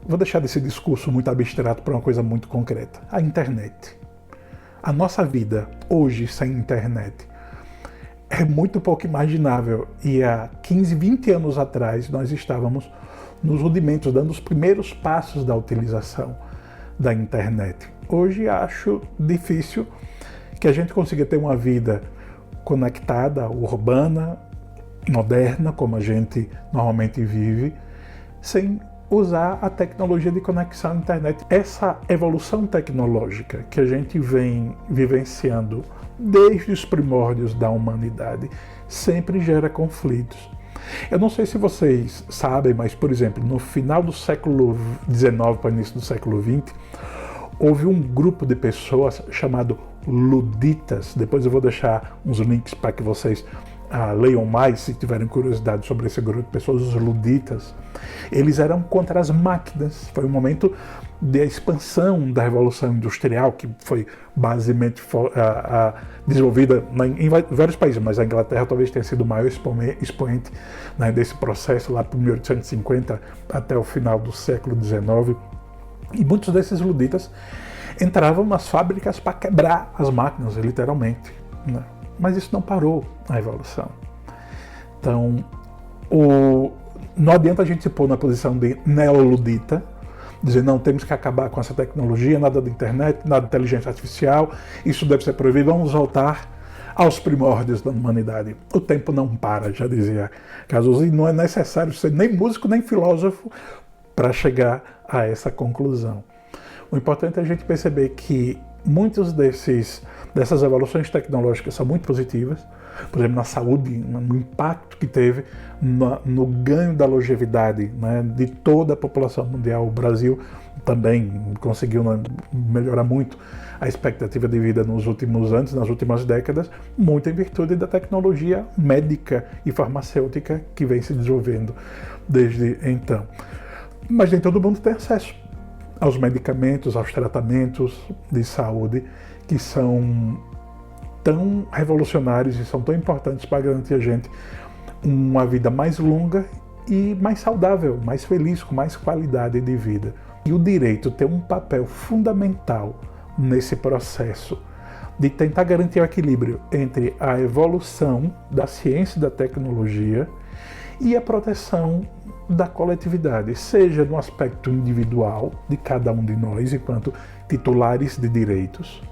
vou deixar desse discurso muito abstrato para uma coisa muito concreta. A internet. A nossa vida hoje sem internet é muito pouco imaginável. E há 15, 20 anos atrás nós estávamos nos rudimentos, dando os primeiros passos da utilização da internet. Hoje acho difícil que a gente consiga ter uma vida conectada, urbana, moderna, como a gente normalmente vive, sem usar a tecnologia de conexão à internet. Essa evolução tecnológica que a gente vem vivenciando desde os primórdios da humanidade sempre gera conflitos. Eu não sei se vocês sabem, mas, por exemplo, no final do século XIX para o início do século XX, houve um grupo de pessoas chamado luditas. Depois eu vou deixar uns links para que vocês leiam mais, se tiverem curiosidade sobre esse grupo de pessoas, os luditas. Eles eram contra as máquinas. Foi um momento da expansão da Revolução Industrial, que foi basicamente desenvolvida em vários países, mas a Inglaterra talvez tenha sido o maior expoente, né, desse processo lá por 1850 até o final do século XIX. E muitos desses luditas entravam nas fábricas para quebrar as máquinas, literalmente, né? Mas isso não parou a Revolução. Então, não adianta a gente se pôr na posição de neoludita, dizer, não, temos que acabar com essa tecnologia, nada de internet, nada de inteligência artificial, isso deve ser proibido, vamos voltar aos primórdios da humanidade. O tempo não para, já dizia Cazuza, e não é necessário ser nem músico nem filósofo para chegar a essa conclusão. O importante é a gente perceber que muitos dessas evoluções tecnológicas são muito positivas, por exemplo, na saúde, no impacto que teve no ganho da longevidade, né, de toda a população mundial. O Brasil também conseguiu melhorar muito a expectativa de vida nos últimos anos, nas últimas décadas, muito em virtude da tecnologia médica e farmacêutica que vem se desenvolvendo desde então. Mas nem todo mundo tem acesso aos medicamentos, aos tratamentos de saúde que são tão revolucionários e são tão importantes para garantir a gente uma vida mais longa e mais saudável, mais feliz, com mais qualidade de vida. E o direito tem um papel fundamental nesse processo de tentar garantir o equilíbrio entre a evolução da ciência e da tecnologia e a proteção da coletividade, seja no aspecto individual de cada um de nós enquanto titulares de direitos,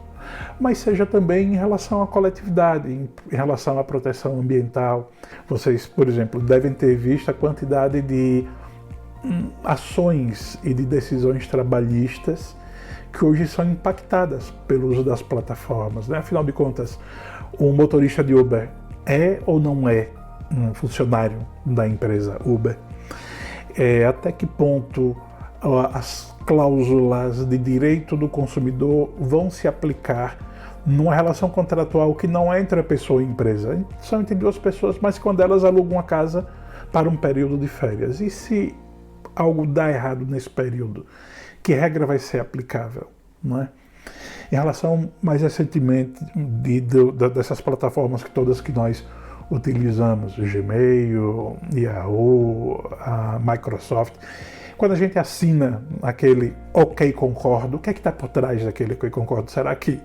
mas seja também em relação à coletividade, em relação à proteção ambiental. Vocês, por exemplo, devem ter visto a quantidade de ações e de decisões trabalhistas que hoje são impactadas pelo uso das plataformas, né? Afinal de contas, o motorista de Uber é ou não é um funcionário da empresa Uber? Até que ponto as cláusulas de direito do consumidor vão se aplicar numa relação contratual que não é entre a pessoa e a empresa? São entre duas pessoas, mas quando elas alugam uma casa para um período de férias. E se algo dá errado nesse período? Que regra vai ser aplicável? Não é? Em relação, mais recentemente, dessas plataformas que nós utilizamos, Gmail, Yahoo, a Microsoft, quando a gente assina aquele OK concordo, o que é que está por trás daquele OK concordo? Será que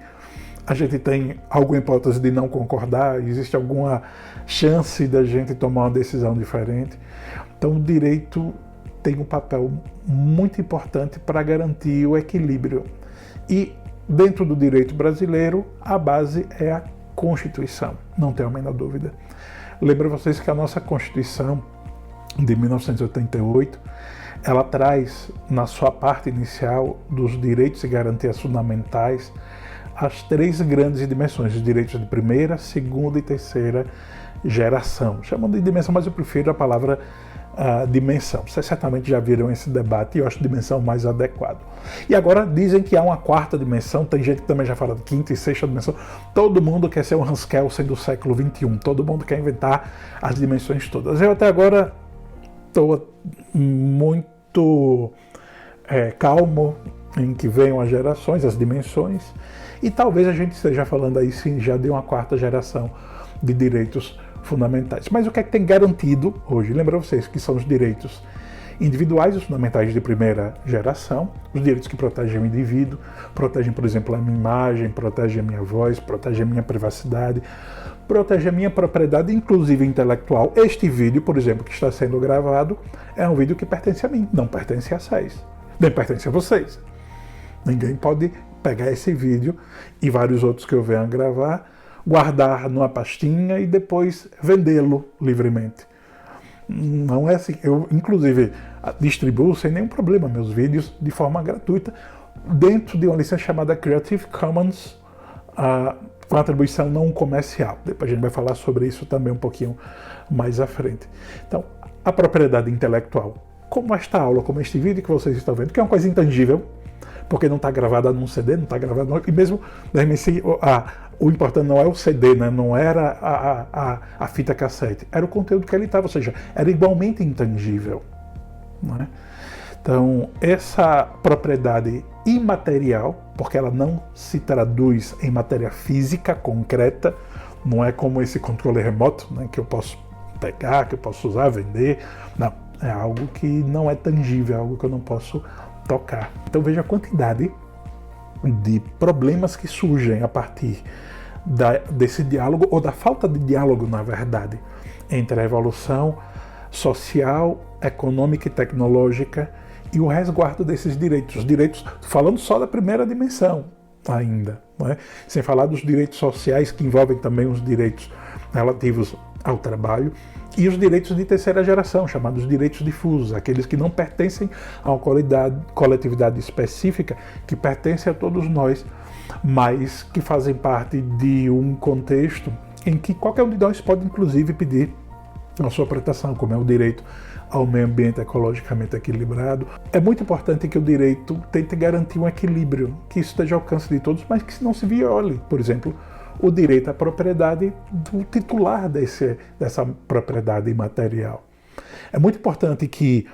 a gente tem alguma hipótese de não concordar? Existe alguma chance da gente tomar uma decisão diferente? Então o direito tem um papel muito importante para garantir o equilíbrio. E dentro do direito brasileiro, a base é a Constituição, não tenho a menor dúvida. Lembro vocês que a nossa Constituição de 1988, ela traz na sua parte inicial dos direitos e garantias fundamentais as três grandes dimensões, os direitos de primeira, segunda e terceira geração. Chamam de dimensão, mas eu prefiro a palavra dimensão. Vocês certamente já viram esse debate e eu acho dimensão mais adequado. E agora dizem que há uma quarta dimensão, tem gente que também já fala de quinta e sexta dimensão. Todo mundo quer ser um Hans Kelsen do século XXI, todo mundo quer inventar as dimensões todas. Eu até agora estou muito calmo em que venham as gerações, as dimensões, e talvez a gente esteja falando aí sim já de uma quarta geração de direitos fundamentais. Mas o que é que tem garantido hoje? Lembra vocês que são os direitos individuais, os fundamentais de primeira geração, os direitos que protegem o indivíduo, protegem, por exemplo, a minha imagem, protegem a minha voz, protegem a minha privacidade, protegem a minha propriedade, inclusive intelectual. Este vídeo, por exemplo, que está sendo gravado, é um vídeo que pertence a mim, não pertence a vocês, nem pertence a vocês. Ninguém pode pegar esse vídeo e vários outros que eu venha gravar, guardar numa pastinha e depois vendê-lo livremente. Não é assim. Eu, inclusive, distribuo sem nenhum problema meus vídeos de forma gratuita dentro de uma licença chamada Creative Commons, com atribuição não comercial. Depois a gente vai falar sobre isso também um pouquinho mais à frente. Então, a propriedade intelectual, como esta aula, como este vídeo que vocês estão vendo, que é uma coisa intangível, porque não está gravada num CD, não está gravada... E mesmo, o importante não é o CD, né? Não era a fita cassete, era o conteúdo que ele estava, ou seja, era igualmente intangível. Né? Então, essa propriedade imaterial, porque ela não se traduz em matéria física concreta, não é como esse controle remoto, né? Que eu posso pegar, que eu posso usar, vender. Não, é algo que não é tangível, é algo que eu não posso tocar. Então veja a quantidade de problemas que surgem a partir desse diálogo, ou da falta de diálogo, na verdade, entre a evolução social, econômica e tecnológica e o resguardo desses direitos. Os direitos, falando só da primeira dimensão ainda, não é? Sem falar dos direitos sociais, que envolvem também os direitos relativos ao trabalho, e os direitos de terceira geração, chamados direitos difusos, aqueles que não pertencem a uma coletividade específica, que pertence a todos nós, mas que fazem parte de um contexto em que qualquer um de nós pode, inclusive, pedir a sua proteção, como é o direito ao meio ambiente ecologicamente equilibrado. É muito importante que o direito tente garantir um equilíbrio, que isso esteja ao alcance de todos, mas que não se viole, por exemplo, o direito à propriedade do titular dessa propriedade imaterial. É muito importante que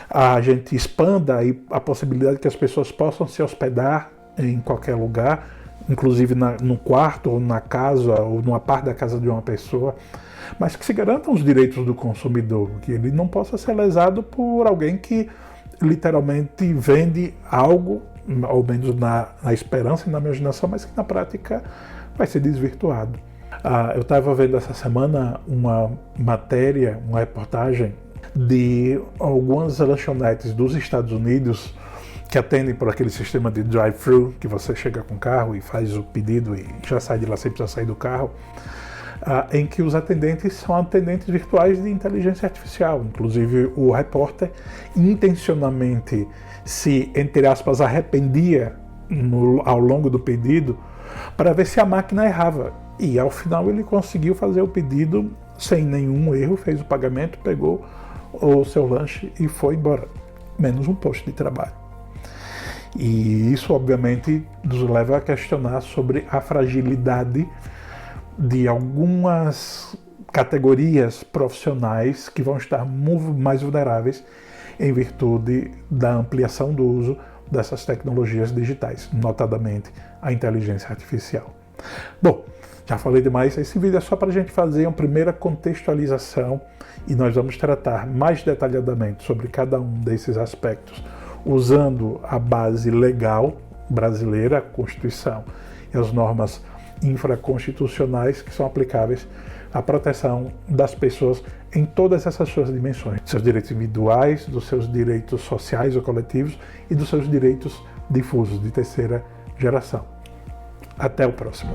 a gente expanda a possibilidade que as pessoas possam se hospedar em qualquer lugar, inclusive no quarto, ou na casa, ou numa parte da casa de uma pessoa, mas que se garantam os direitos do consumidor, que ele não possa ser lesado por alguém que literalmente vende algo, ao menos na esperança e na imaginação, mas que na prática vai ser desvirtuado. Eu estava vendo essa semana uma matéria, uma reportagem de algumas lanchonetes dos Estados Unidos que atendem por aquele sistema de drive-thru, que você chega com o carro e faz o pedido e já sai de lá sem precisar sair do carro, em que os atendentes são atendentes virtuais de inteligência artificial. Inclusive o repórter intencionalmente se, entre aspas, arrependia ao longo do pedido para ver se a máquina errava. E ao final ele conseguiu fazer o pedido sem nenhum erro, fez o pagamento, pegou o seu lanche e foi embora. Menos um posto de trabalho. E isso, obviamente, nos leva a questionar sobre a fragilidade de algumas categorias profissionais que vão estar mais vulneráveis em virtude da ampliação do uso dessas tecnologias digitais, notadamente a inteligência artificial. Bom, já falei demais, esse vídeo é só para a gente fazer uma primeira contextualização e nós vamos tratar mais detalhadamente sobre cada um desses aspectos, usando a base legal brasileira, a Constituição e as normas infraconstitucionais que são aplicáveis à proteção das pessoas em todas essas suas dimensões, dos seus direitos individuais, dos seus direitos sociais ou coletivos e dos seus direitos difusos de terceira geração. Até o próximo.